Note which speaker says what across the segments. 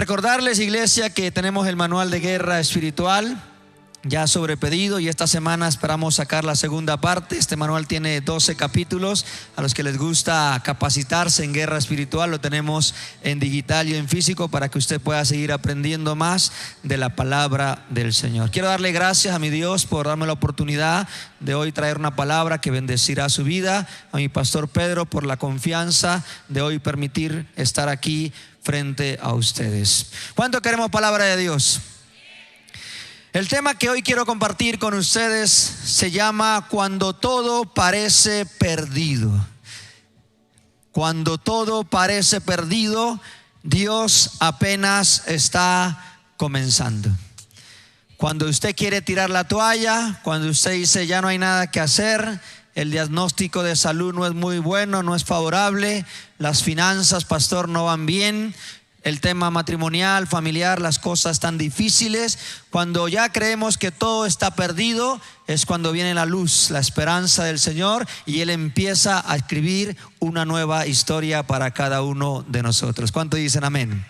Speaker 1: Recordarles, iglesia, que tenemos el manual de guerra espiritual ya sobre pedido, y esta semana esperamos sacar la segunda parte. Este manual tiene 12 capítulos. A los que les gusta capacitarse en guerra espiritual, lo tenemos en digital y en físico para que usted pueda seguir aprendiendo más de la palabra del Señor. Quiero darle gracias a mi Dios por darme la oportunidad de hoy traer una palabra que bendecirá su vida. A mi pastor Pedro por la confianza de hoy permitir estar aquí frente a ustedes. ¿Cuánto queremos palabra de Dios? El tema que hoy quiero compartir con ustedes se llama Cuando todo parece perdido. Cuando todo parece perdido, Dios apenas está comenzando. Cuando usted quiere tirar la toalla, cuando usted dice ya no hay nada que hacer, el diagnóstico de salud no es muy bueno, no es favorable, las finanzas, pastor, no van bien, el tema matrimonial, familiar, las cosas están difíciles. Cuando ya creemos que todo está perdido, es cuando viene la luz, la esperanza del Señor, y Él empieza a escribir una nueva historia para cada uno de nosotros. ¿Cuánto dicen amén?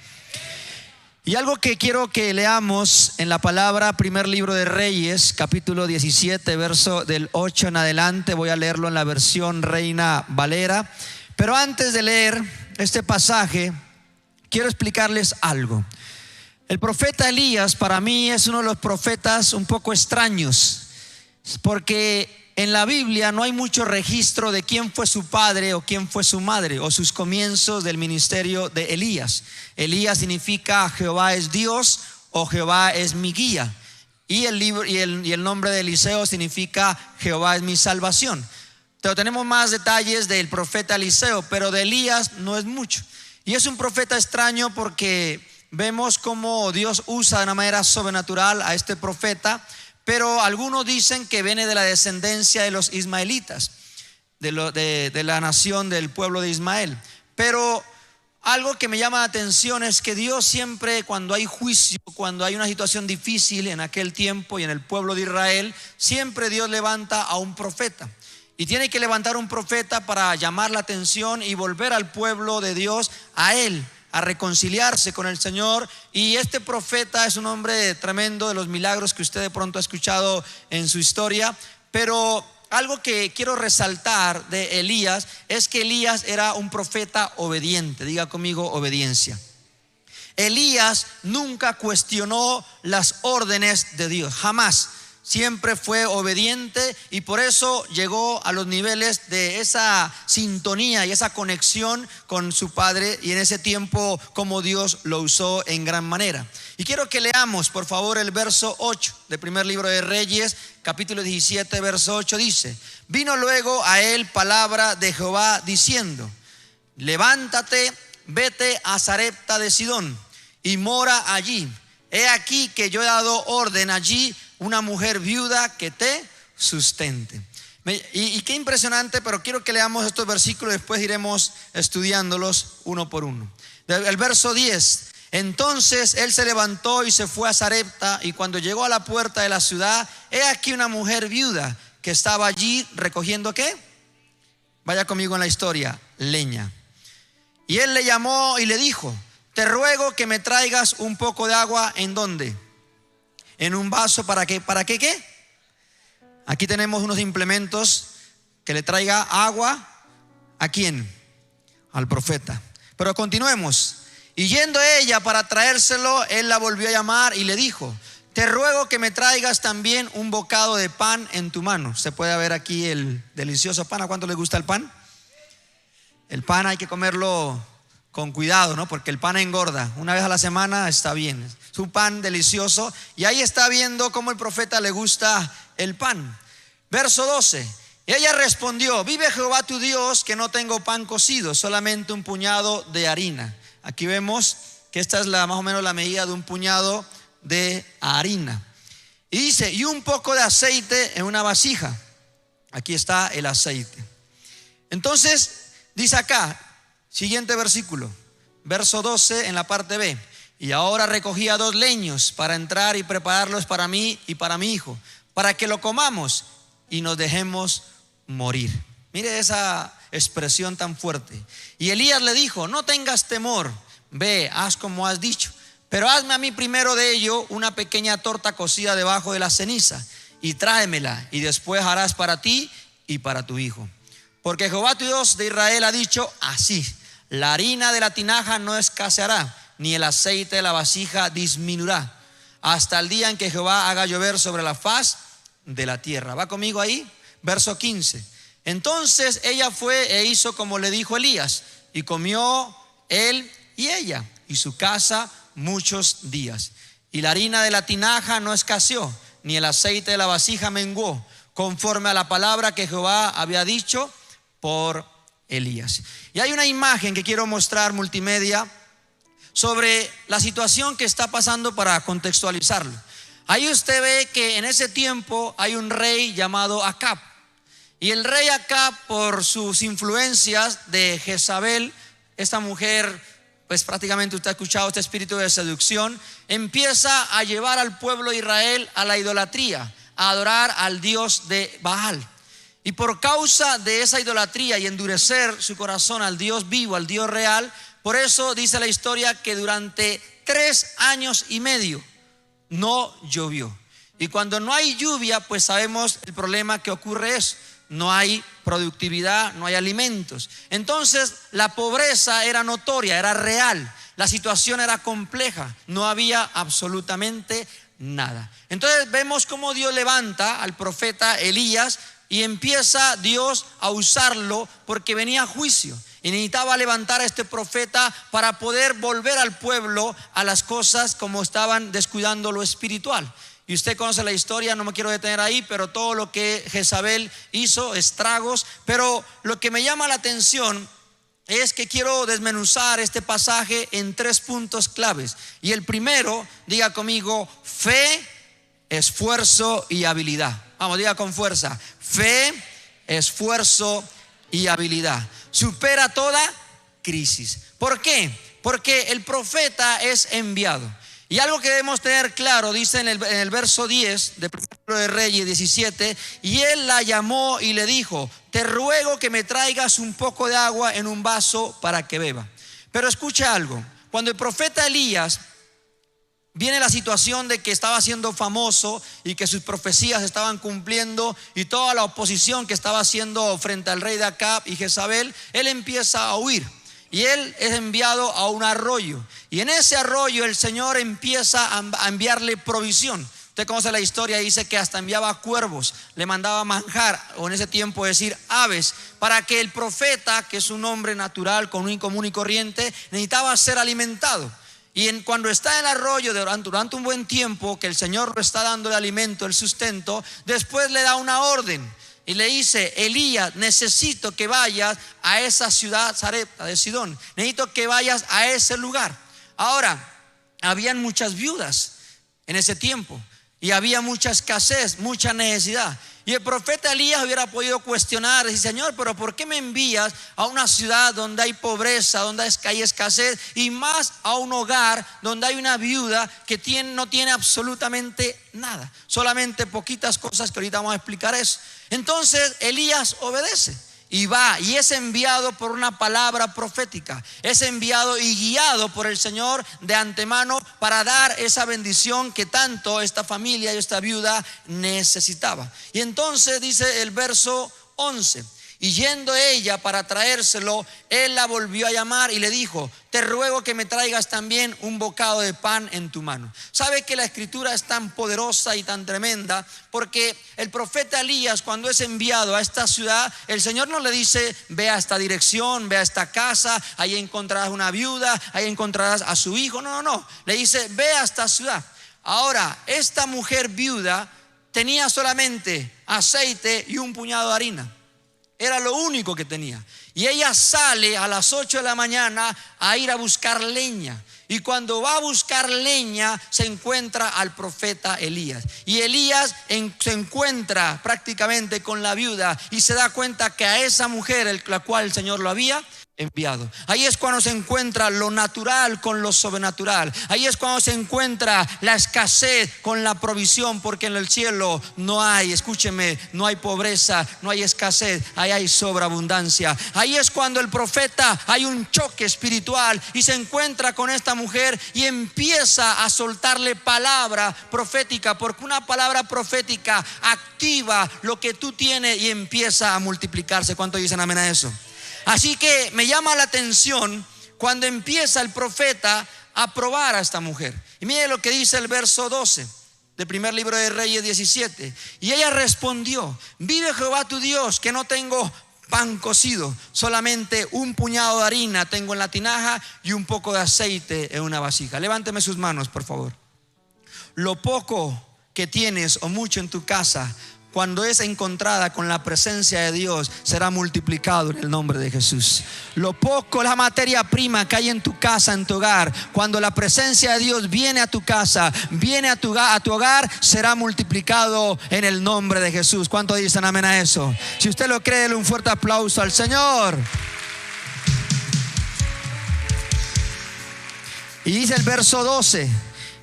Speaker 1: Y algo que quiero que leamos en la palabra, primer libro de Reyes, capítulo 17, verso del 8 en adelante. Voy a leerlo en la versión Reina Valera. Pero antes de leer este pasaje, quiero explicarles algo. El profeta Elías para mí es uno de los profetas un poco extraños, porque en la Biblia no hay mucho registro de quién fue su padre o quién fue su madre o sus comienzos del ministerio de Elías. Elías significa Jehová es Dios o Jehová es mi guía. Y el nombre de Eliseo significa Jehová es mi salvación. Pero tenemos más detalles del profeta Eliseo, pero de Elías no es mucho. Y es un profeta extraño porque vemos cómo Dios usa de una manera sobrenatural a este profeta. Pero algunos dicen que viene de la descendencia de los ismaelitas, de la nación del pueblo de Ismael. Pero algo que me llama la atención es que Dios siempre, cuando hay juicio, cuando hay una situación difícil en aquel tiempo y en el pueblo de Israel, siempre Dios levanta a un profeta. Y tiene que levantar un profeta para llamar la atención y volver al pueblo de Dios a Él, a reconciliarse con el Señor. Y este profeta es un hombre tremendo, de los milagros que usted de pronto ha escuchado en su historia. Pero algo que quiero resaltar de Elías es que Elías era un profeta obediente. Diga conmigo, obediencia. Elías nunca cuestionó las órdenes de Dios, jamás. Siempre fue obediente, y por eso llegó a los niveles de esa sintonía y esa conexión con su padre, y en ese tiempo como Dios lo usó en gran manera. Y quiero que leamos por favor el verso 8 del primer libro de Reyes, capítulo 17, verso 8. Dice: vino luego a él palabra de Jehová diciendo: levántate, vete a Sarepta de Sidón y mora allí. He aquí que yo he dado orden allí una mujer viuda que te sustente. Y qué impresionante, pero quiero que leamos estos versículos y después iremos estudiándolos uno por uno. El verso 10: entonces él se levantó y se fue a Sarepta, y cuando llegó a la puerta de la ciudad, he aquí una mujer viuda que estaba allí recogiendo ¿qué? Vaya conmigo en la historia, leña. Y él le llamó y le dijo: te ruego que me traigas un poco de agua. ¿En dónde? En un vaso. ¿Para qué? ¿Para qué qué? Aquí tenemos unos implementos. Que le traiga agua. ¿A quién? Al profeta. Pero continuemos. Y yendo ella para traérselo, él la volvió a llamar y le dijo: te ruego que me traigas también un bocado de pan en tu mano. Se puede ver aquí el delicioso pan. ¿A cuánto le gusta el pan? El pan hay que comerlo con cuidado, ¿no? Porque el pan engorda. Una vez a la semana está bien. Es un pan delicioso. Y ahí está viendo cómo el profeta le gusta el pan. Verso 12. Ella respondió: vive Jehová tu Dios, que no tengo pan cocido, solamente un puñado de harina. Aquí vemos que esta es más o menos la medida de un puñado de harina. Y dice: y un poco de aceite en una vasija. Aquí está el aceite. Entonces dice acá, siguiente versículo, verso 12 en la parte B: y ahora recogía 2 leños para entrar y prepararlos para mí y para mi hijo, para que lo comamos y nos dejemos morir. Mire esa expresión tan fuerte. Y Elías le dijo: no tengas temor, ve, haz como has dicho, Pero hazme a mí primero de ello una pequeña torta cocida debajo de la ceniza y tráemela, y después harás para ti y para tu hijo. Porque Jehová tu Dios de Israel ha dicho así: la harina de la tinaja no escaseará, ni el aceite de la vasija disminuirá, hasta el día en que Jehová haga llover sobre la faz de la tierra. ¿Va conmigo ahí? Verso 15. Entonces ella fue e hizo como le dijo Elías, y comió él y ella y su casa muchos días. Y la harina de la tinaja no escaseó, ni el aceite de la vasija menguó, conforme a la palabra que Jehová había dicho por Elías. Y hay una imagen que quiero mostrar, multimedia, sobre la situación que está pasando para contextualizarlo. Ahí usted ve que en ese tiempo hay un rey llamado Acab. Y el rey Acab, por sus influencias de Jezabel, esta mujer, pues prácticamente usted ha escuchado este espíritu de seducción, empieza a llevar al pueblo de Israel a la idolatría, a adorar al Dios de Baal. Y por causa de esa idolatría y endurecer su corazón al Dios vivo, al Dios real, por eso dice la historia que durante 3 años y medio no llovió. Y cuando no hay lluvia, pues sabemos el problema que ocurre es: no hay productividad, no hay alimentos. Entonces la pobreza era notoria, era real. La situación era compleja, no había absolutamente nada. Entonces vemos cómo Dios levanta al profeta Elías y empieza Dios a usarlo porque venía juicio. Y necesitaba levantar a este profeta para poder volver al pueblo a las cosas como estaban descuidando lo espiritual. Y usted conoce la historia, no me quiero detener ahí, pero todo lo que Jezabel hizo, estragos. Pero lo que me llama la atención es que quiero desmenuzar este pasaje en 3 puntos claves. Y el primero, diga conmigo: fe, esfuerzo y habilidad. Vamos, diga con fuerza: fe, esfuerzo y habilidad. Supera toda crisis. ¿Por qué? Porque el profeta es enviado. Y algo que debemos tener claro, dice en el verso 10 de 1 de Reyes 17: y él la llamó y le dijo: te ruego que me traigas un poco de agua en un vaso para que beba. Pero escucha algo: cuando el profeta Elías viene la situación de que estaba siendo famoso y que sus profecías estaban cumpliendo, y toda la oposición que estaba haciendo frente al rey de Acab y Jezabel, él empieza a huir. Y él es enviado a un arroyo, y en ese arroyo el Señor empieza a enviarle provisión. Usted conoce la historia, dice que hasta enviaba cuervos, le mandaba manjar, o en ese tiempo decir aves, para que el profeta, que es un hombre natural, común y corriente, necesitaba ser alimentado. Y cuando está en el arroyo durante un buen tiempo, que el Señor lo está dando el alimento, el sustento, después le da una orden y le dice: Elías, necesito que vayas a esa ciudad Sarepta de Sidón, necesito que vayas a ese lugar. Ahora, habían muchas viudas en ese tiempo y había mucha escasez, mucha necesidad. Y el profeta Elías hubiera podido cuestionar, decir: Señor, pero ¿por qué me envías a una ciudad donde hay pobreza, donde hay escasez, y más a un hogar donde hay una viuda que no tiene absolutamente nada, solamente poquitas cosas que ahorita vamos a explicar eso? Entonces Elías obedece y va, y es enviado por una palabra profética, es enviado y guiado por el Señor de antemano para dar esa bendición que tanto esta familia y esta viuda necesitaba. Y entonces dice el verso 11: y yendo ella para traérselo, él la volvió a llamar y le dijo: te ruego que me traigas también un bocado de pan en tu mano. ¿Sabe que la escritura es tan poderosa y tan tremenda? Porque el profeta Elías, cuando es enviado a esta ciudad, el Señor no le dice: ve a esta dirección, ve a esta casa, ahí encontrarás una viuda, ahí encontrarás a su hijo. No, le dice: ve a esta ciudad. Ahora, esta mujer viuda tenía solamente aceite y un puñado de harina. Era lo único que tenía. Y ella sale a las 8 de la mañana a ir a buscar leña. Y cuando va a buscar leña, se encuentra al profeta Elías. Y Elías se encuentra prácticamente con la viuda y se da cuenta que a esa mujer, la cual el Señor lo había enviado. Ahí es cuando se encuentra lo natural con lo sobrenatural. Ahí es cuando se encuentra la escasez con la provisión, porque en el cielo no hay, escúcheme, no hay pobreza, no hay escasez, ahí hay sobreabundancia. Ahí es cuando el profeta, hay un choque espiritual y se encuentra con esta mujer y empieza a soltarle palabra profética, porque una palabra profética activa lo que tú tienes y empieza a multiplicarse. ¿Cuánto dicen amén a eso? Así que me llama la atención cuando empieza el profeta a probar a esta mujer. Y mire lo que dice el verso 12 del primer libro de Reyes 17. Y ella respondió: vive Jehová tu Dios, que no tengo pan cocido, solamente un puñado de harina tengo en la tinaja y un poco de aceite en una vasija. Levánteme sus manos, por favor. Lo poco que tienes o mucho en tu casa, cuando es encontrada con la presencia de Dios, será multiplicado en el nombre de Jesús. Lo poco, la materia prima que hay en tu casa, en tu hogar, cuando la presencia de Dios viene a tu casa, viene a tu hogar, será multiplicado en el nombre de Jesús. ¿Cuánto dicen amén a eso? Si usted lo cree, dele un fuerte aplauso al Señor. Y dice el verso 12: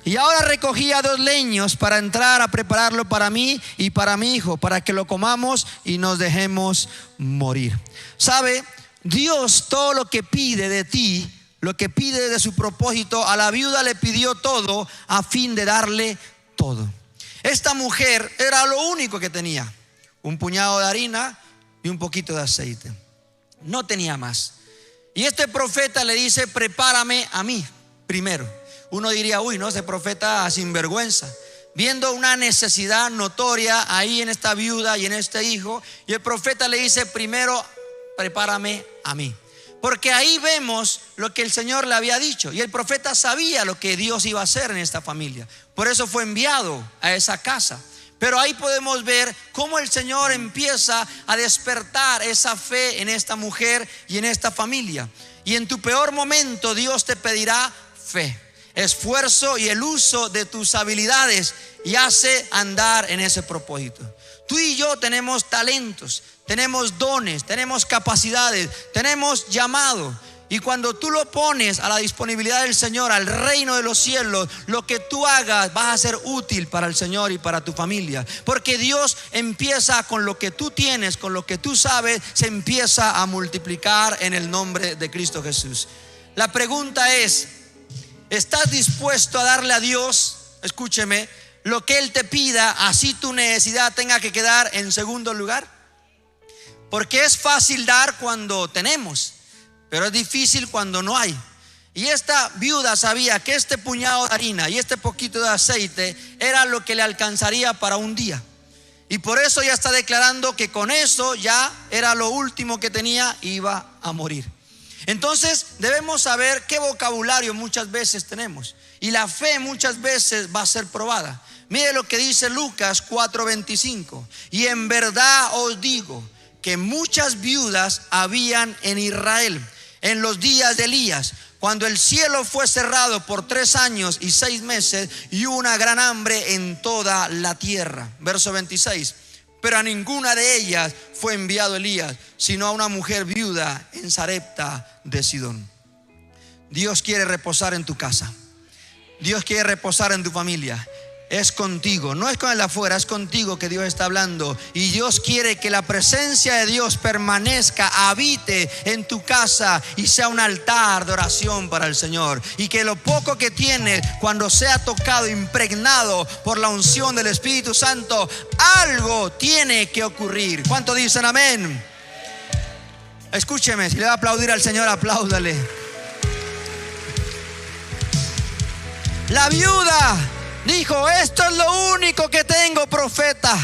Speaker 1: y ahora recogía 2 leños para entrar a prepararlo para mí y para mi hijo, para que lo comamos y nos dejemos morir. ¿Sabe? Dios todo lo que pide de ti, lo que pide de su propósito, a la viuda le pidió todo a fin de darle todo. Esta mujer era lo único que tenía: un puñado de harina y un poquito de aceite. No tenía más. Y este profeta le dice: prepárame a mí primero. Uno diría: uy, no, ese profeta sinvergüenza, viendo una necesidad notoria ahí en esta viuda y en este hijo. Y el profeta le dice: primero prepárame a mí. Porque ahí vemos lo que el Señor le había dicho. Y el profeta sabía lo que Dios iba a hacer en esta familia. Por eso fue enviado a esa casa. Pero ahí podemos ver cómo el Señor empieza a despertar esa fe en esta mujer y en esta familia. Y en tu peor momento Dios te pedirá fe, esfuerzo y el uso de tus habilidades, y hace andar en ese propósito. Tú y yo tenemos talentos, tenemos dones, tenemos capacidades, tenemos llamado. Y cuando tú lo pones a la disponibilidad del Señor, al reino de los cielos, lo que tú hagas vas a ser útil para el Señor y para tu familia. Porque Dios empieza con lo que tú tienes, con lo que tú sabes, se empieza a multiplicar en el nombre de Cristo Jesús. La pregunta es: ¿estás dispuesto a darle a Dios, escúcheme, lo que Él te pida, así tu necesidad tenga que quedar en segundo lugar? Porque es fácil dar cuando tenemos, pero es difícil cuando no hay. Y esta viuda sabía que este puñado de harina y este poquito de aceite era lo que le alcanzaría para un día. Y por eso ya está declarando que con eso ya era lo último que tenía, iba a morir. Entonces debemos saber qué vocabulario muchas veces tenemos, y la fe muchas veces va a ser probada. Mire lo que dice Lucas 4:25: y en verdad os digo que muchas viudas habían en Israel en los días de Elías, cuando el cielo fue cerrado por 3 años y 6 meses y hubo una gran hambre en toda la tierra. Verso 26: pero a ninguna de ellas fue enviado Elías, sino a una mujer viuda en Sarepta de Sidón. Dios quiere reposar en tu casa. Dios quiere reposar en tu familia. Es contigo, no es con el afuera, es contigo que Dios está hablando. Y Dios quiere que la presencia de Dios permanezca, habite en tu casa y sea un altar de oración para el Señor. Y que lo poco que tienes, cuando sea tocado, impregnado por la unción del Espíritu Santo, algo tiene que ocurrir. ¿Cuánto dicen amén? Escúcheme, si le va a aplaudir al Señor, apláudale. La viuda dijo: esto es lo único que tengo, profeta,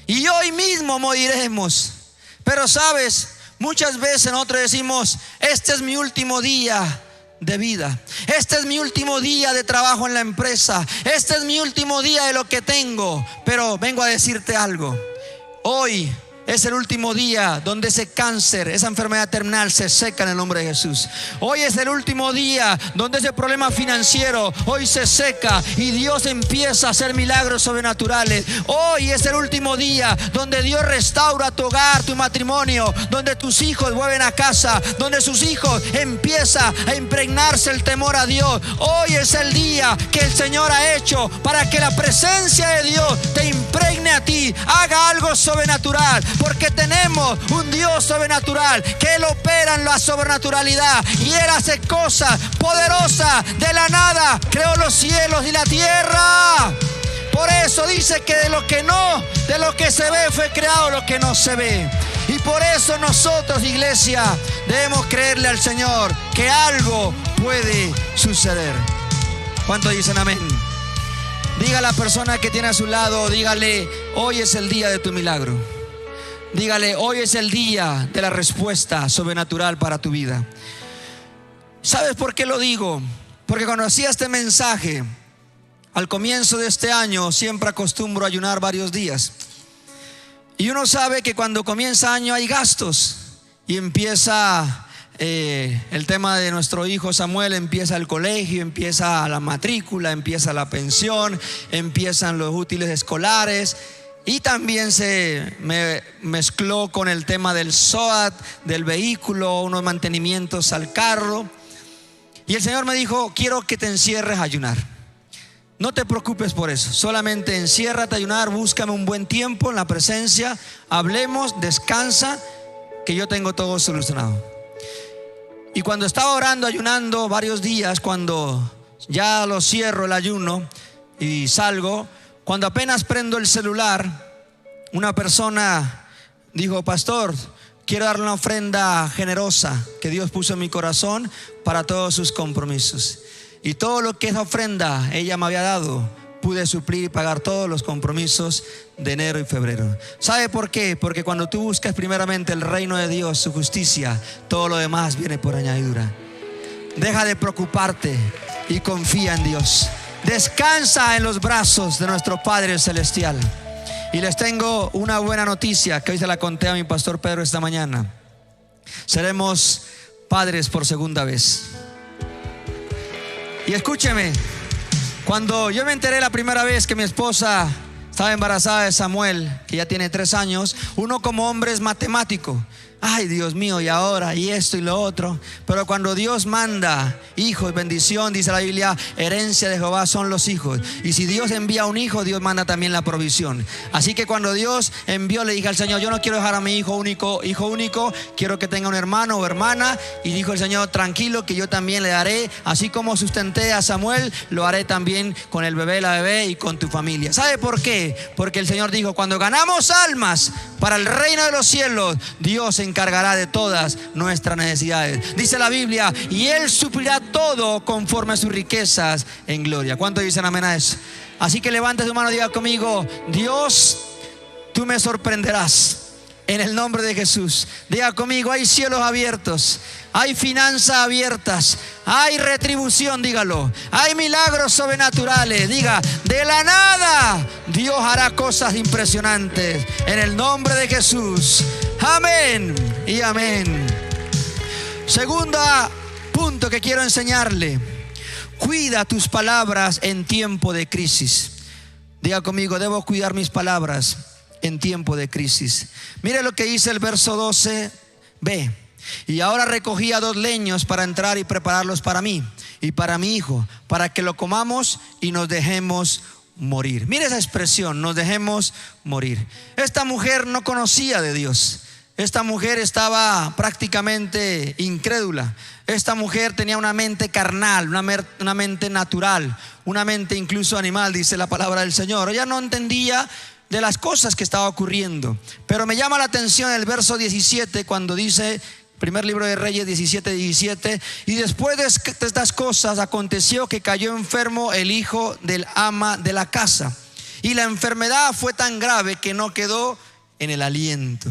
Speaker 1: y hoy mismo moriremos. Pero sabes, muchas veces nosotros decimos: este es mi último día de vida, este es mi último día de trabajo en la empresa, este es mi último día de lo que tengo. Pero vengo a decirte algo: hoy es el último día donde ese cáncer, esa enfermedad terminal se seca en el nombre de Jesús. Hoy es el último día donde ese problema financiero hoy se seca y Dios empieza a hacer milagros sobrenaturales. Hoy es el último día donde Dios restaura tu hogar, tu matrimonio, donde tus hijos vuelven a casa, donde sus hijos empieza a impregnarse el temor a Dios. Hoy es el día que el Señor ha hecho para que la presencia de Dios te impregne a ti, haga algo sobrenatural. Porque tenemos un Dios sobrenatural, que Él opera en la sobrenaturalidad y Él hace cosas poderosas. De la nada creó los cielos y la tierra. Por eso dice que de lo que se ve fue creado lo que no se ve. Y por eso nosotros, iglesia, debemos creerle al Señor que algo puede suceder. ¿Cuántos dicen amén? Diga a la persona que tiene a su lado, dígale: hoy es el día de tu milagro. Dígale: hoy es el día de la respuesta sobrenatural para tu vida. ¿Sabes por qué lo digo? Porque cuando hacía este mensaje al comienzo de este año, siempre acostumbro a ayunar varios días. Y uno sabe que cuando comienza año hay gastos. Y empieza el tema de nuestro hijo Samuel, empieza el colegio, empieza la matrícula, empieza la pensión, empiezan los útiles escolares. Y también se me mezcló con el tema del SOAT, del vehículo, unos mantenimientos al carro. Y el Señor me dijo: quiero que te encierres a ayunar. No te preocupes por eso, solamente enciérrate a ayunar, búscame un buen tiempo en la presencia, hablemos, descansa, que yo tengo todo solucionado. Y cuando estaba orando, ayunando varios días, cuando ya lo cierro el ayuno y salgo, cuando apenas prendo el celular, una persona dijo: pastor, quiero darle una ofrenda generosa que Dios puso en mi corazón para todos sus compromisos. Y todo lo que esa ofrenda ella me había dado, pude suplir y pagar todos los compromisos de enero y febrero. ¿Sabe por qué? Porque cuando tú buscas primeramente el reino de Dios, su justicia, todo lo demás viene por añadidura. Deja de preocuparte y confía en Dios. Descansa en los brazos de nuestro Padre Celestial. Y les tengo una buena noticia que hoy se la conté a mi pastor Pedro esta mañana. Seremos padres por segunda vez. Y escúcheme, cuando yo me enteré la primera vez que mi esposa estaba embarazada de Samuel, que ya tiene 3 años, uno como hombre es matemático. Ay, Dios mío, y ahora, y esto y lo otro. Pero cuando Dios manda hijos, bendición, dice la Biblia, herencia de Jehová son los hijos. Y si Dios envía un hijo, Dios manda también la provisión. Así que cuando Dios envió, le dije al Señor: yo no quiero dejar a mi hijo único, quiero que tenga un hermano o hermana. Y dijo el Señor: tranquilo, que yo también le daré. Así como sustenté a Samuel, lo haré también con el bebé, la bebé y con tu familia. ¿Sabe por qué? Porque el Señor dijo: cuando ganamos almas para el reino de los cielos, Dios se encargará de todas nuestras necesidades. Dice la Biblia: y Él suplirá todo conforme a sus riquezas en gloria. ¿Cuántos dicen amén a eso? Así que levante tu mano y diga conmigo: Dios, tú me sorprenderás en el nombre de Jesús. Diga conmigo: hay cielos abiertos, hay finanzas abiertas, hay retribución, dígalo, hay milagros sobrenaturales. Diga: de la nada Dios hará cosas impresionantes en el nombre de Jesús. Amén y amén. Segunda punto que quiero enseñarle: cuida tus palabras en tiempo de crisis. Diga conmigo: debo cuidar mis palabras en tiempo de crisis. Mire lo que dice el verso 12b: y ahora recogía 2 leños para entrar y prepararlos para mí y para mi hijo, para que lo comamos y nos dejemos morir. Mire esa expresión: nos dejemos morir. Esta mujer no conocía de Dios. Esta mujer estaba prácticamente incrédula. Esta mujer tenía una mente carnal, una mente natural, una mente incluso animal, dice la palabra del Señor. Ella no entendía de las cosas que estaba ocurriendo. Pero me llama la atención el verso 17, cuando dice, primer libro de Reyes 17:17: y después de estas cosas aconteció que cayó enfermo el hijo del ama de la casa, y la enfermedad fue tan grave que no quedó en el aliento.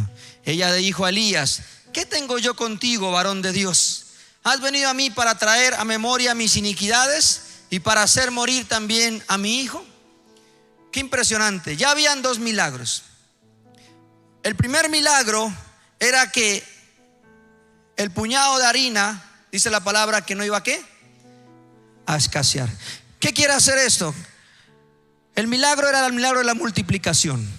Speaker 1: Ella le dijo a Elías: ¿qué tengo yo contigo, varón de Dios? ¿Has venido a mí para traer a memoria mis iniquidades y para hacer morir también a mi hijo? Qué impresionante. Ya habían 2 milagros. el primer milagro era que el puñado de harina, dice la palabra, que no iba a ¿qué? A escasear. ¿Qué quiere hacer esto? El milagro era el milagro de la multiplicación.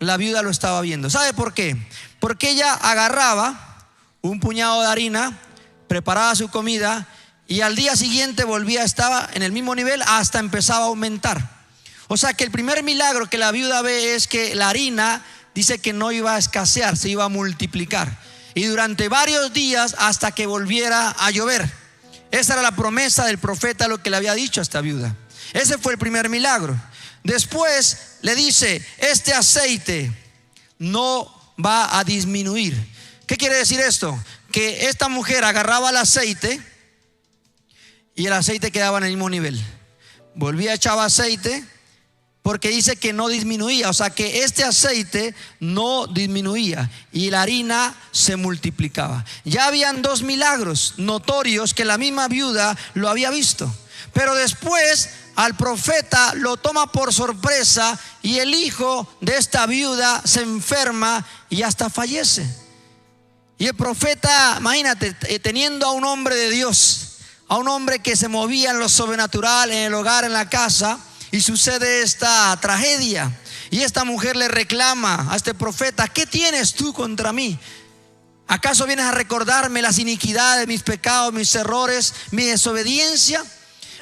Speaker 1: La viuda lo estaba viendo. ¿Sabe por qué? Porque ella agarraba un puñado de harina, preparaba su comida y al día siguiente estaba en el mismo nivel hasta empezaba a aumentar. O sea que el primer milagro que la viuda ve es que la harina, dice que no iba a escasear, se iba a multiplicar. Y durante varios días hasta que volviera a llover. Esa era la promesa del profeta, lo que le había dicho a esta viuda. Ese fue el primer milagro. Después le dice, este aceite no va a disminuir. ¿Qué quiere decir esto? Que esta mujer agarraba el aceite y el aceite quedaba en el mismo nivel. Volvía, echaba aceite, porque dice que no disminuía. O sea que este aceite no disminuía y la harina se multiplicaba. Ya habían dos milagros notorios que la misma viuda lo había visto. Pero después al profeta lo toma por sorpresa y el hijo de esta viuda se enferma y hasta fallece. Y el profeta, imagínate, teniendo a un hombre de Dios, a un hombre que se movía en lo sobrenatural, en el hogar, en la casa, y sucede esta tragedia. Y esta mujer le reclama a este profeta, ¿qué tienes tú contra mí? ¿Acaso vienes a recordarme las iniquidades, mis pecados, mis errores, mi desobediencia?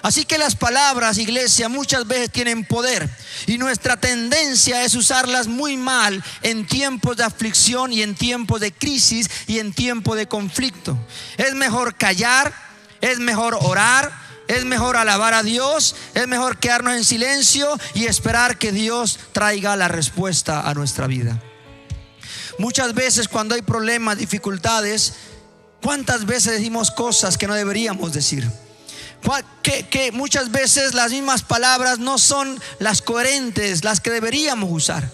Speaker 1: Así que las palabras, iglesia, muchas veces tienen poder y nuestra tendencia es usarlas muy mal en tiempos de aflicción y en tiempos de crisis y en tiempos de conflicto. Es mejor callar, es mejor orar, es mejor alabar a Dios, es mejor quedarnos en silencio y esperar que Dios traiga la respuesta a nuestra vida. Muchas veces cuando hay problemas, dificultades, ¿cuántas veces decimos cosas que no deberíamos decir? Que muchas veces las mismas palabras no son las coherentes, las que deberíamos usar.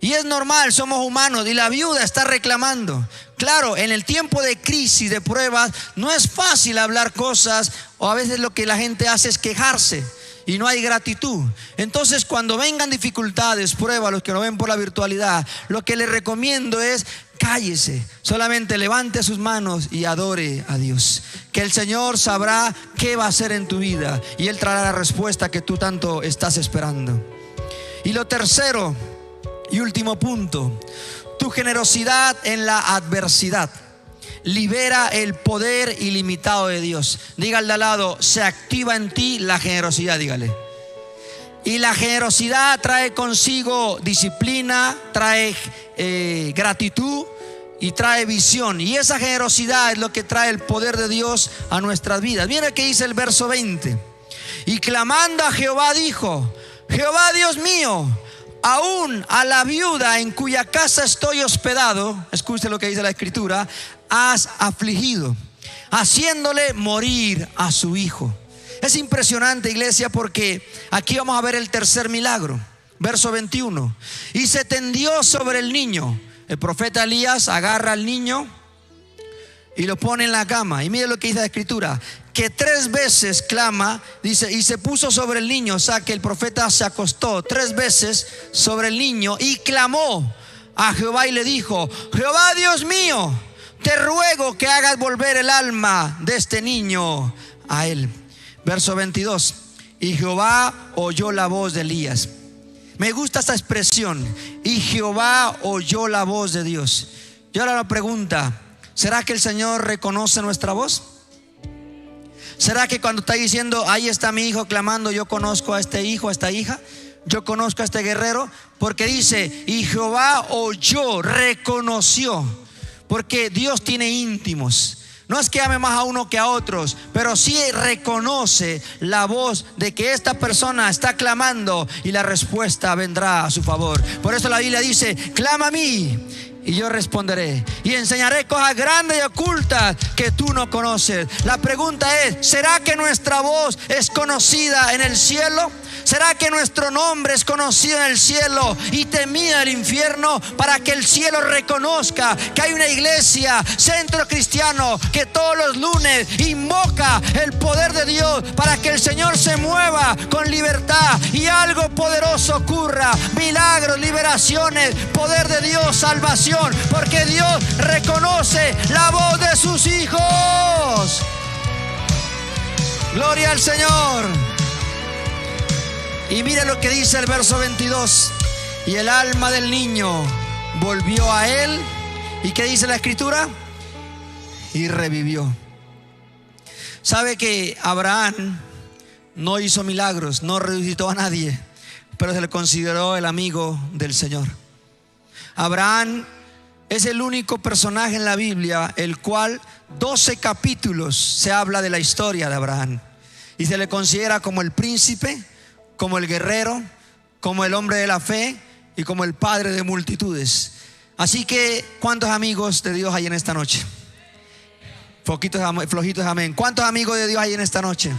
Speaker 1: Y es normal, somos humanos y la viuda está reclamando. Claro, en el tiempo de crisis, de pruebas, no es fácil hablar cosas, o a veces lo que la gente hace es quejarse y no hay gratitud. Entonces cuando vengan dificultades, pruebas, los que lo ven por la virtualidad, lo que les recomiendo es cállese, solamente levante sus manos y adore a Dios, que el Señor sabrá qué va a hacer en tu vida y Él traerá la respuesta que tú tanto estás esperando. Y lo tercero y último punto, tu generosidad en la adversidad libera el poder ilimitado de Dios. Diga al de al lado, se activa en ti la generosidad, dígale. Y la generosidad trae consigo disciplina, trae gratitud y trae visión. Y esa generosidad es lo que trae el poder de Dios a nuestras vidas. Mira que dice el verso 20. Y clamando a Jehová dijo, Jehová Dios mío, aún a la viuda en cuya casa estoy hospedado, escuche lo que dice la escritura, has afligido, haciéndole morir a su hijo. Es impresionante, iglesia, porque aquí vamos a ver el tercer milagro. Verso 21. Y se tendió sobre el niño. El profeta Elías agarra al niño y lo pone en la cama. Y mire lo que dice la escritura, que 3 veces clama, dice, y se puso sobre el niño. O sea que el profeta se acostó 3 veces sobre el niño y clamó a Jehová y le dijo, Jehová Dios mío, te ruego que hagas volver el alma de este niño a él. Verso 22. Y Jehová oyó la voz de Elías. Me gusta esta expresión. Y Jehová oyó la voz de Dios. Y ahora la pregunta, ¿será que el Señor reconoce nuestra voz? ¿Será que cuando está diciendo, ahí está mi hijo clamando, yo conozco a este hijo, a esta hija, yo conozco a este guerrero? Porque dice, y Jehová oyó, reconoció. Porque Dios tiene íntimos. No es que ame más a uno que a otros, pero sí reconoce la voz de que esta persona está clamando y la respuesta vendrá a su favor. Por eso la Biblia dice, clama a mí y yo responderé y enseñaré cosas grandes y ocultas que tú no conoces. La pregunta es, ¿será que nuestra voz es conocida en el cielo? ¿Será que nuestro nombre es conocido en el cielo y temido en el infierno, para que el cielo reconozca que hay una iglesia, Centro Cristiano, que todos los lunes invoca el poder de Dios para que el Señor se mueva con libertad y algo poderoso ocurra? Milagros, liberaciones, poder de Dios, salvación, porque Dios reconoce la voz de sus hijos. Gloria al Señor. Y mire lo que dice el verso 22. Y el alma del niño volvió a él. ¿Y qué dice la escritura? Y revivió. ¿Sabe que Abraham no hizo milagros, no resucitó a nadie, pero se le consideró el amigo del Señor? Abraham es el único personaje en la Biblia el cual 12 capítulos se habla de la historia de Abraham, y se le considera como el príncipe, como el guerrero, como el hombre de la fe y como el padre de multitudes. Así que, ¿cuántos amigos de Dios hay en esta noche? Flojitos, amén. ¿Cuántos amigos de Dios hay en esta noche?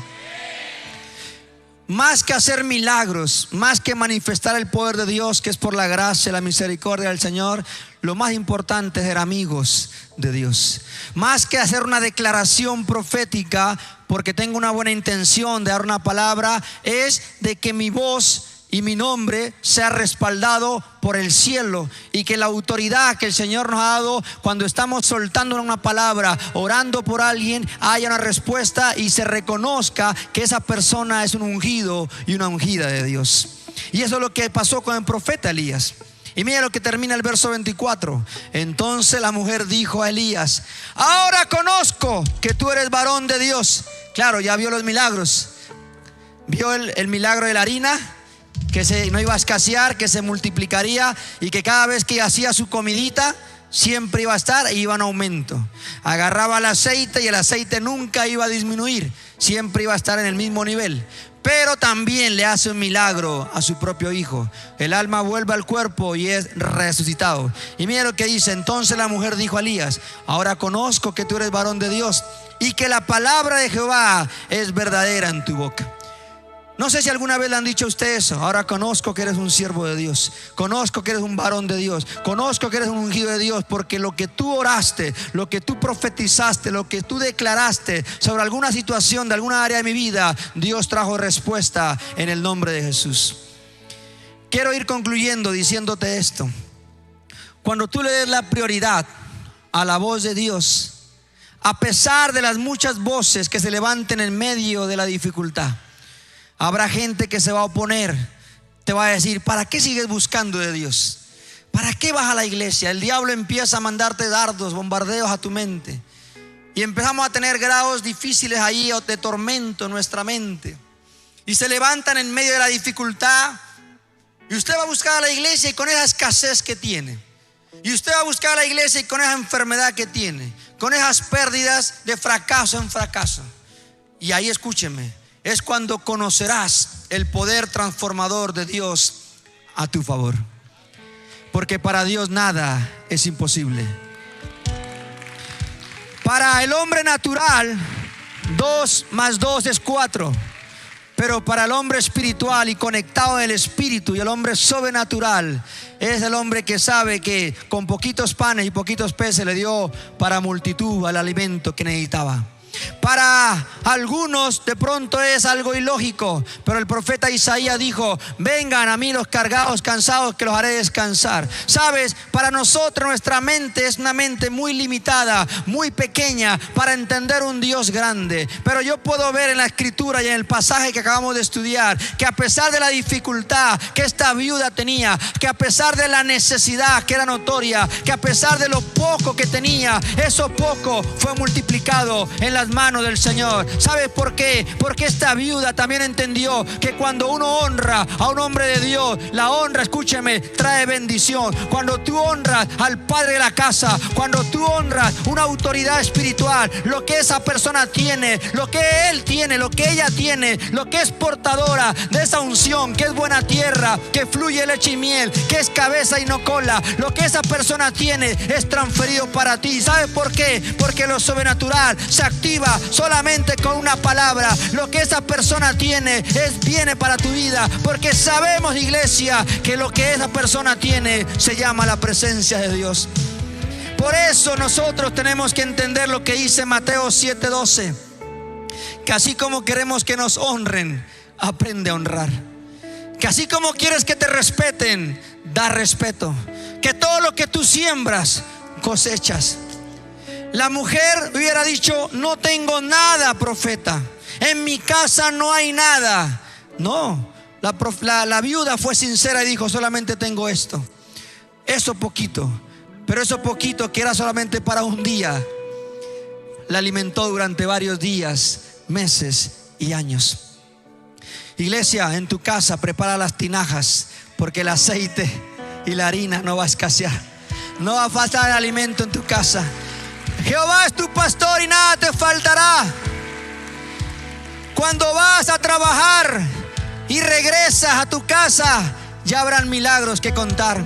Speaker 1: Más que hacer milagros, más que manifestar el poder de Dios, que es por la gracia y la misericordia del Señor, lo más importante es ser amigos de Dios. Más que hacer una declaración profética porque tengo una buena intención de dar una palabra, es de que mi voz y mi nombre sea respaldado por el cielo, y que la autoridad que el Señor nos ha dado cuando estamos soltando una palabra, orando por alguien, haya una respuesta y se reconozca que esa persona es un ungido y una ungida de Dios. Y eso es lo que pasó con el profeta Elías. Y mira lo que termina el verso 24. Entonces la mujer dijo a Elías: ahora conozco que tú eres varón de Dios. Claro, ya vio los milagros. Vio el milagro de la harina, que no iba a escasear, que se multiplicaría, y que cada vez que hacía su comidita siempre iba a estar e iba en aumento. Agarraba el aceite y el aceite nunca iba a disminuir, siempre iba a estar en el mismo nivel. Pero también le hace un milagro a su propio hijo. El alma vuelve al cuerpo y es resucitado. Y mira lo que dice: entonces la mujer dijo a Elías: ahora conozco que tú eres varón de Dios y que la palabra de Jehová es verdadera en tu boca. No sé si alguna vez le han dicho a usted eso. Ahora conozco que eres un siervo de Dios, conozco que eres un varón de Dios, conozco que eres un ungido de Dios, porque lo que tú oraste, lo que tú profetizaste, lo que tú declaraste sobre alguna situación de alguna área de mi vida, Dios trajo respuesta en el nombre de Jesús. Quiero ir concluyendo diciéndote esto: cuando tú le des la prioridad a la voz de Dios, a pesar de las muchas voces que se levanten en medio de la dificultad, habrá gente que se va a oponer, te va a decir: ¿para qué sigues buscando de Dios? ¿Para qué vas a la iglesia? El diablo empieza a mandarte dardos, bombardeos a tu mente, y empezamos a tener grados difíciles ahí de tormento en nuestra mente, y se levantan en medio de la dificultad, y usted va a buscar a la iglesia y con esa escasez que tiene, y usted va a buscar a la iglesia y con esa enfermedad que tiene, con esas pérdidas de fracaso en fracaso. Y ahí, escúcheme, es cuando conocerás el poder transformador de Dios a tu favor, porque para Dios nada es imposible. Para el hombre natural 2 más 2 es 4, pero para el hombre espiritual y conectado en el espíritu, y el hombre sobrenatural, es el hombre que sabe que con poquitos panes y poquitos peces le dio para multitud al alimento que necesitaba. Para algunos de pronto es algo ilógico, pero el profeta Isaías dijo: vengan a mí los cargados, cansados, que los haré descansar. Sabes, para nosotros nuestra mente es una mente muy limitada, muy pequeña para entender un Dios grande. Pero yo puedo ver en la escritura y en el pasaje que acabamos de estudiar, que a pesar de la dificultad que esta viuda tenía, que a pesar de la necesidad que era notoria, que a pesar de lo poco que tenía, eso poco fue multiplicado en las manos del Señor. ¿Sabes por qué? Porque esta viuda también entendió que cuando uno honra a un hombre de Dios, la honra, escúcheme, trae bendición. Cuando tú honras al padre de la casa, cuando tú honras una autoridad espiritual, lo que esa persona tiene, lo que él tiene, lo que ella tiene, lo que es portadora de esa unción, que es buena tierra, que fluye leche y miel, que es cabeza y no cola, lo que esa persona tiene es transferido para ti. ¿Sabes por qué? Porque lo sobrenatural se activa viva solamente con una palabra. Lo que esa persona tiene viene para tu vida, porque sabemos, iglesia, que lo que esa persona tiene se llama la presencia de Dios. Por eso nosotros tenemos que entender lo que dice Mateo 7:12, que así como queremos que nos honren, aprende a honrar. Que así como quieres que te respeten, da respeto. Que todo lo que tú siembras, cosechas. La mujer hubiera dicho: no tengo nada, profeta, en mi casa no hay nada. No, la viuda fue sincera y dijo: solamente tengo esto. Eso poquito, pero eso poquito que era solamente para un día, la alimentó durante varios días, meses y años. Iglesia, en tu casa prepara las tinajas, porque el aceite y la harina no va a escasear. No va a faltar alimento en tu casa. Jehová es tu pastor y nada te faltará. Cuando vas a trabajar y regresas a tu casa, ya habrán milagros que contar.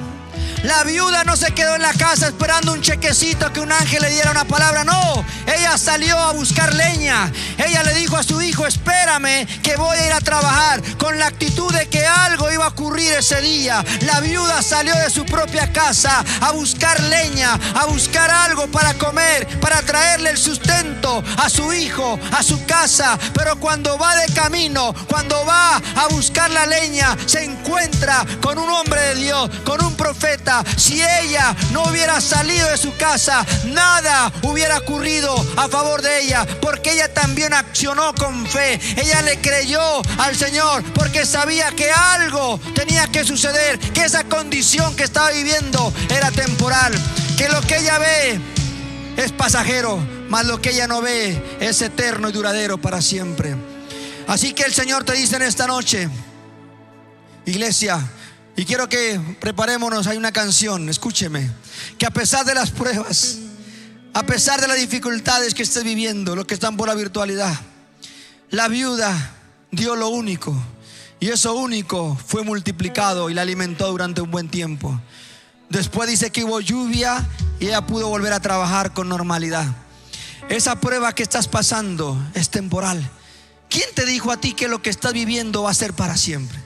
Speaker 1: La viuda no se quedó en la casa esperando un chequecito, que un ángel le diera una palabra. No, ella salió a buscar leña. Ella le dijo a su hijo: espérame que voy a ir a trabajar, con la actitud de que algo iba a ocurrir ese día. La viuda salió de su propia casa a buscar leña, a buscar algo para comer, para traerle el sustento a su hijo, a su casa. Pero cuando va de camino, cuando va a buscar la leña, se encuentra con un hombre de Dios, con un profeta. Si ella no hubiera salido de su casa, nada hubiera ocurrido a favor de ella, porque ella también accionó con fe. Ella le creyó al Señor porque sabía que algo tenía que suceder, que esa condición que estaba viviendo era temporal, que lo que ella ve es pasajero, mas lo que ella no ve es eterno y duradero para siempre. Así que el Señor te dice en esta noche, iglesia, y quiero que preparémonos, hay una canción, escúcheme, que a pesar de las pruebas, a pesar de las dificultades que estés viviendo, los que están por la virtualidad, la viuda dio lo único, y eso único fue multiplicado y la alimentó durante un buen tiempo. Después dice que hubo lluvia y ella pudo volver a trabajar con normalidad. Esa prueba que estás pasando es temporal. ¿Quién te dijo a ti que lo que estás viviendo va a ser para siempre?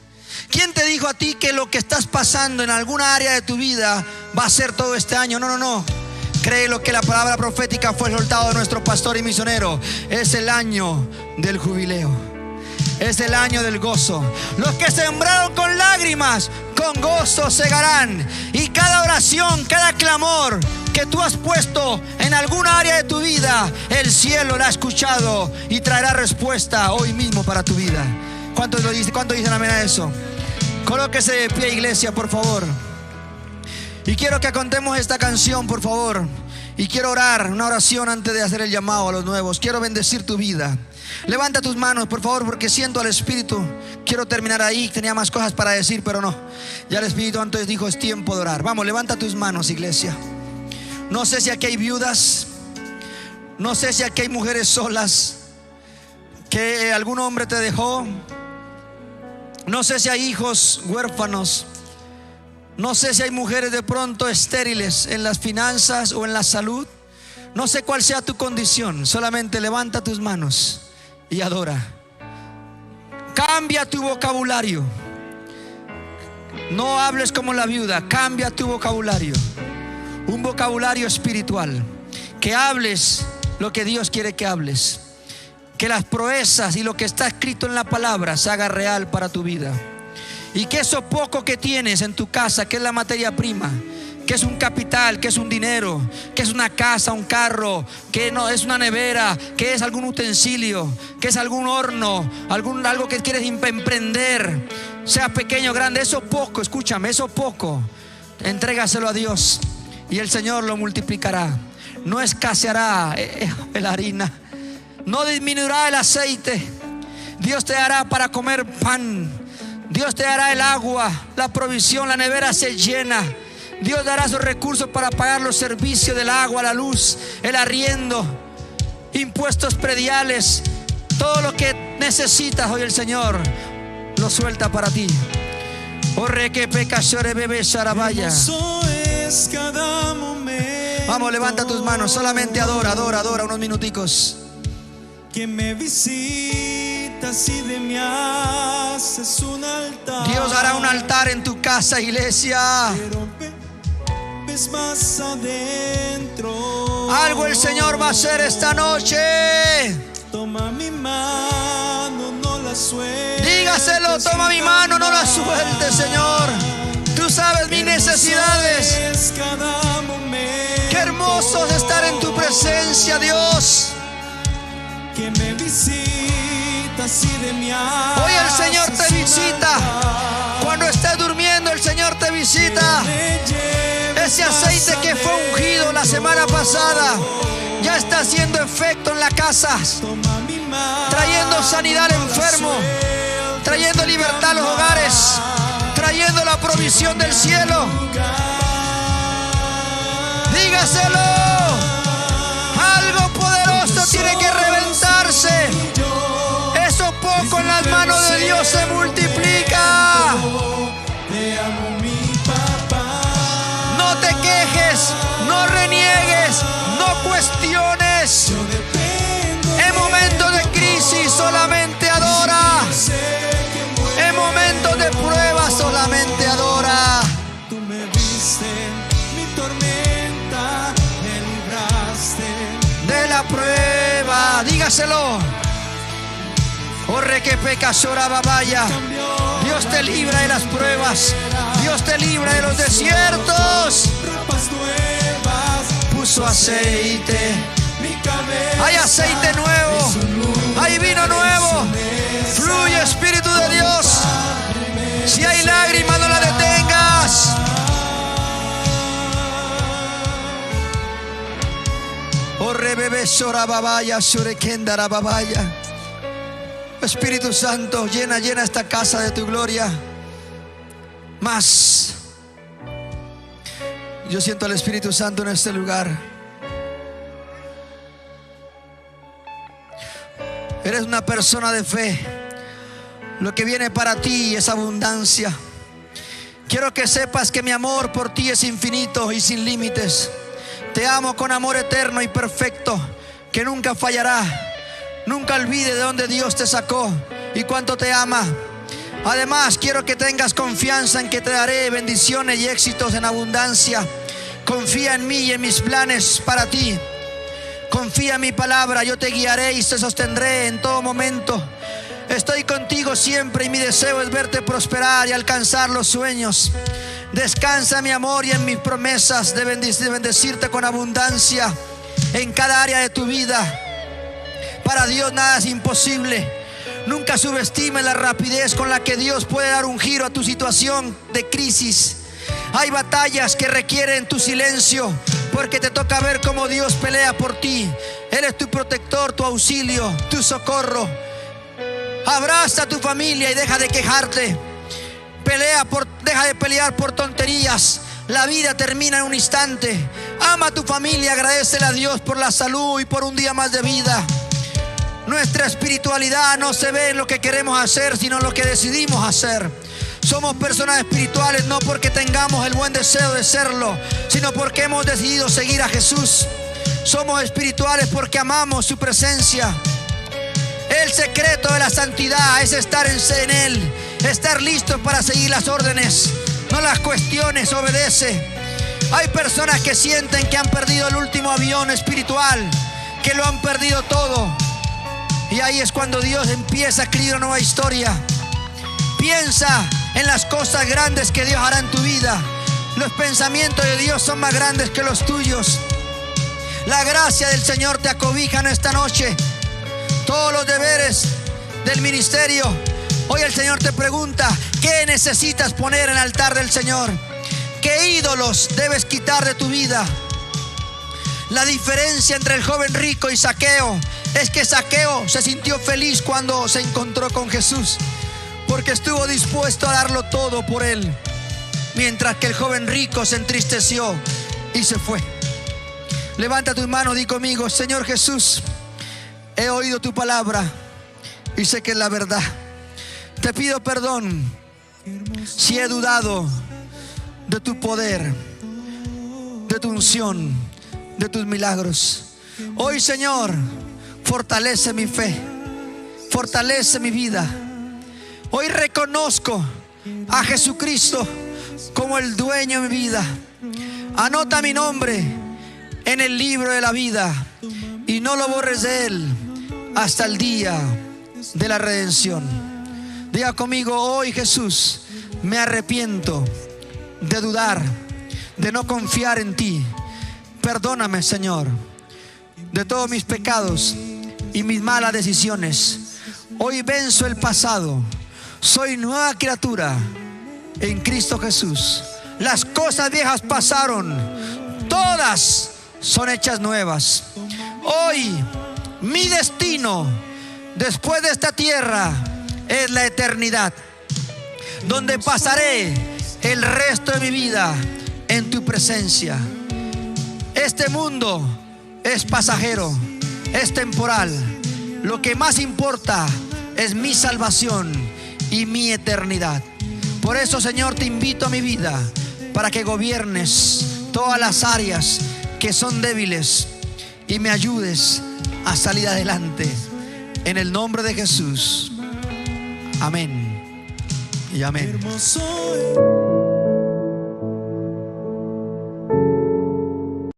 Speaker 1: ¿Quién te dijo a ti que lo que estás pasando en alguna área de tu vida va a ser todo este año? No, no, no. Cree lo que la palabra profética fue soltado de nuestro pastor y misionero. Es el año del jubileo. Es el año del gozo. Los que sembraron con lágrimas, con gozo segarán. Y cada oración, cada clamor que tú has puesto en alguna área de tu vida, el cielo la ha escuchado y traerá respuesta hoy mismo para tu vida. ¿Cuántos lo dicen? ¿Cuántos dicen amén a eso? Colóquese de pie, iglesia, por favor. Y quiero que contemos esta canción, por favor. Y quiero orar una oración antes de hacer el llamado a los nuevos. Quiero bendecir tu vida. Levanta tus manos, por favor, porque siento al Espíritu. Quiero terminar ahí. Tenía más cosas para decir, pero no. Ya el Espíritu antes dijo: es tiempo de orar. Vamos, levanta tus manos, iglesia. No sé si aquí hay viudas. No sé si aquí hay mujeres solas, que algún hombre te dejó. No sé si hay hijos huérfanos. No sé si hay mujeres de pronto estériles en las finanzas o en la salud. No sé cuál sea tu condición. Solamente levanta tus manos y adora. Cambia tu vocabulario. No hables como la viuda. Cambia tu vocabulario. Un vocabulario espiritual. Que hables lo que Dios quiere que hables. Que las proezas y lo que está escrito en la palabra se haga real para tu vida. Y que eso poco que tienes en tu casa, que es la materia prima, que es un capital, que es un dinero, que es una casa, un carro, que no es una nevera, que es algún utensilio, que es algún horno, algo que quieres emprender, sea pequeño o grande, eso poco, escúchame, eso poco, entrégaselo a Dios y el Señor lo multiplicará. No escaseará la harina, no disminuirá el aceite. Dios te dará para comer pan. Dios te dará el agua, la provisión, la nevera se llena. Dios dará sus recursos para pagar los servicios del agua, la luz, el arriendo, impuestos prediales. Todo lo que necesitas hoy el Señor lo suelta para ti. Vamos, levanta tus manos, solamente adora unos minuticos.
Speaker 2: que me visitas y de mí haces un altar.
Speaker 1: Dios hará un altar en tu casa, iglesia.
Speaker 2: Pero ves más adentro.
Speaker 1: Algo el Señor va a hacer esta noche.
Speaker 2: Toma mi mano, no la sueltes.
Speaker 1: Dígaselo, toma mi mano, no la sueltes, Señor. Tú sabes mis necesidades.
Speaker 2: Cada momento.
Speaker 1: Qué hermoso es estar en tu presencia, Dios.
Speaker 2: Que me visitas y de mí haces.
Speaker 1: Hoy el Señor te visita. Cuando estés durmiendo, el Señor te visita. Ese aceite que fue ungido la semana pasada ya está haciendo efecto en la casa, trayendo sanidad al enfermo, trayendo libertad a los hogares, trayendo la provisión del cielo. Dígaselo. Algo poderoso tiene que reventarse. Eso poco en las manos de Dios se multiplica. No te quejes, no reniegues, no cuestiones. En momentos de crisis solamente adora. En momentos de prueba solamente adora.
Speaker 2: Tú me viste, mi tormenta, me libraste
Speaker 1: De la prueba, dígaselo. Corre que peca llora babaya. Dios te libra de las pruebas. Dios te libra de los desiertos.
Speaker 2: ropas nuevas,
Speaker 1: Puso aceite.
Speaker 2: mi cabeza.
Speaker 1: Hay aceite nuevo. Hay vino nuevo. Fluye, Espíritu de Dios. Si hay lágrimas, no la detengas. Corre bebé llora babaya, surekendara babaya. Espíritu Santo, llena esta casa de tu gloria. Más. Yo siento al Espíritu Santo en este lugar. Eres una persona de fe. Lo que viene para ti es abundancia. Quiero que sepas que mi amor por ti es infinito y sin límites. Te amo con amor eterno y perfecto, que nunca fallará. Nunca olvide de dónde Dios te sacó y cuánto te ama. Además, quiero que tengas confianza en que te daré bendiciones y éxitos en abundancia. Confía en mí y en mis planes para ti. Confía en mi palabra, yo te guiaré y te sostendré en todo momento. Estoy contigo siempre y mi deseo es verte prosperar y alcanzar los sueños. Descansa, mi amor, y en mis promesas de bendecirte con abundancia en cada área de tu vida. Para Dios nada es imposible. Nunca subestimes la rapidez con la que Dios puede dar un giro a tu situación de crisis. Hay batallas que requieren tu silencio, porque te toca ver cómo Dios pelea por ti. Él es tu protector, tu auxilio, tu socorro. Abraza a tu familia y deja de quejarte. Deja de pelear por tonterías. La vida termina en un instante. Ama a tu familia, agradécele a Dios por la salud y por un día más de vida. Nuestra espiritualidad no se ve en lo que queremos hacer, sino en lo que decidimos hacer. Somos personas espirituales no porque tengamos el buen deseo de serlo, sino porque hemos decidido seguir a Jesús. Somos espirituales porque amamos su presencia. El secreto de la santidad es estar en Él, estar listos para seguir las órdenes, no las cuestiones, obedece. Hay personas que sienten que han perdido el último avión espiritual, que lo han perdido todo. Y ahí es cuando Dios empieza a escribir una nueva historia. Piensa en las cosas grandes que Dios hará en tu vida. Los pensamientos de Dios son más grandes que los tuyos. La gracia del Señor te acobija en esta noche. Todos los deberes del ministerio. Hoy el Señor te pregunta: ¿qué necesitas poner en el altar del Señor? ¿Qué ídolos debes quitar de tu vida? La diferencia entre el joven rico y Zaqueo es que Zaqueo se sintió feliz cuando se encontró con Jesús, porque estuvo dispuesto a darlo todo por él, mientras que el joven rico se entristeció y se fue. Levanta tus manos, di conmigo: Señor Jesús, he oído tu palabra y sé que es la verdad. Te pido perdón si he dudado de tu poder, de tu unción, de tus milagros. Hoy, Señor, Fortalece mi fe, fortalece mi vida. Hoy reconozco a Jesucristo como el dueño de mi vida. Anota mi nombre en el libro de la vida y no lo borres de él hasta el día de la redención. Diga conmigo: hoy, Jesús, me arrepiento de dudar, de no confiar en ti. Perdóname, Señor, de todos mis pecados y mis malas decisiones. Hoy venzo el pasado. Soy nueva criatura en Cristo Jesús. Las cosas viejas pasaron, todas son hechas nuevas. Hoy mi destino después de esta tierra es la eternidad, donde pasaré el resto de mi vida en tu presencia. Este mundo es pasajero, es temporal. Lo que más importa es mi salvación y mi eternidad. Por eso, Señor, te invito a mi vida para que gobiernes todas las áreas que son débiles y me ayudes a salir adelante. En el nombre de Jesús. Amén y amén.
Speaker 2: Hermoso.